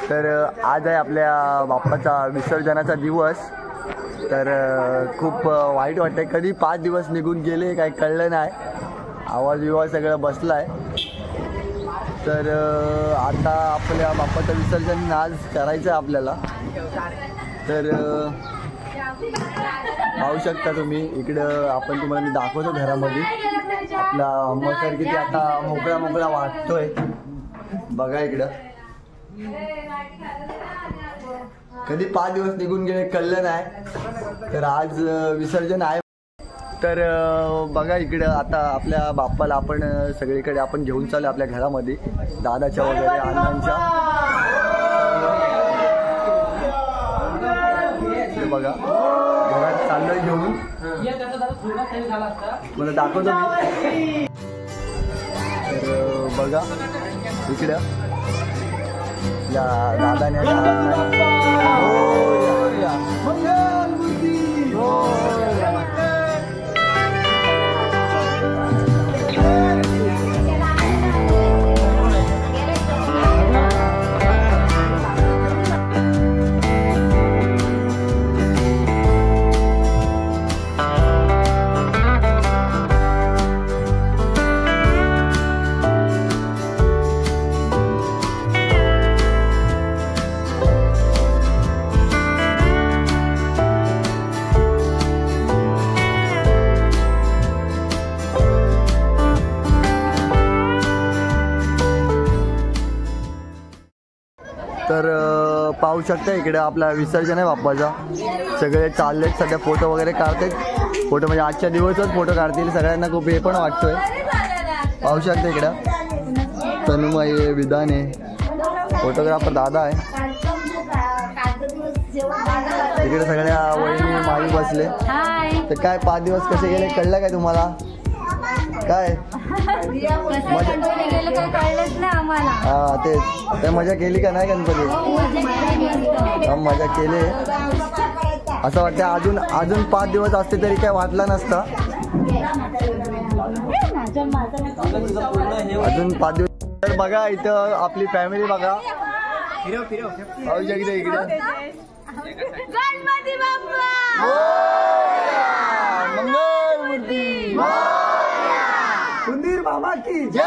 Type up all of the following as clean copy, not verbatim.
तर आज आहे आपल्या बाप्पाचा विसर्जनाचा दिवस। तर खूप वाईट वाटतंय, कधी 5 दिवस निघून गेले काही कळलं नाही, आवाज विवाज सगळं बसलाय। तर आता आपल्या बाप्पाचं विसर्जन आज करायचं आहे आपल्याला। तर पाहू शकता तुम्ही इकडं, आपण तुम्हाला मी दाखवतो घरामध्ये आपला मकर किती आता मोकळा मोकळा वाटतोय बघा इकडं। कधी 5 दिवस निघून गेले कळलं नाही, तर आज विसर्जन आहे। तर बघा इकडं आता आपल्या बाप्पाला आपण सगळीकडे आपण घेऊन चालू आपल्या घरामध्ये, दादाच्या वगैरे अण्णांच्या बघा घरात चाललोय घेऊन, मला दाखवतो मी। तर बघा इकडं दादाने तर पाहू शकता इकडे आपला विसर्जन आहे बाप्पाचा। सगळे चाललेत सध्या, फोटो वगैरे काढतात। फोटो म्हणजे आजच्या दिवसच फोटो काढतील, सगळ्यांना खूप हे पण वाटतोय। पाहू शकता इकडं तनुमय विधान आहे, फोटोग्राफर दादा आहे। इकडे सगळ्या वहिनी माई बसले। तर काय 5 दिवस कसे गेले कळलं काय तुम्हाला? काय हा ते मजा केली का नाही गणपती? मजा केली। असं वाटतं अजून 5 दिवस असते तरी काय वाटला नसता, अजून 5 दिवस। तर बघा इथं आपली फॅमिली बघा, पाहू शकता इकडे गणपती बाप्पा मंगलमूर्ती उंदीर मामा की जय।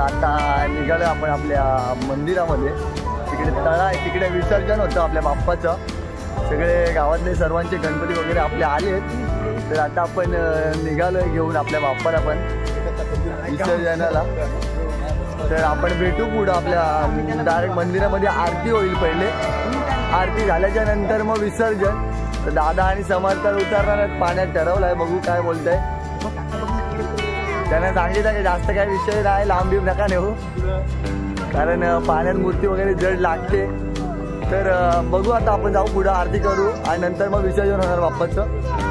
आता निघालो आपण आपल्या मंदिरामध्ये। तिकडे तळा आहे, तिकडे विसर्जन होतं आपल्या बाप्पाचं। सगळे गावातले सर्वांचे गणपती वगैरे आपले आलेत। तर आता आपण निघालोय घेऊन आपल्या बाप्पाला पण विसर्जनाला। तर आपण भेटू पुढं आपल्या डायरेक्ट मंदिरामध्ये। आरती होईल पहिले, आरती झाल्याच्या नंतर मग विसर्जन। तर दादा आणि समर्थ उतरणार आहेत पाण्यात, ठरवलंय, बघू काय बोलतंय। त्यांना सांगितलं की जास्त काही विषय नाही, लांब नका नेऊ, कारण पाण्यात मूर्ती वगैरे जड लागते। तर बघू आता आपण जाऊ पुढं, आरती करू आणि नंतर मग विसर्जन होणार बाप्पाचं।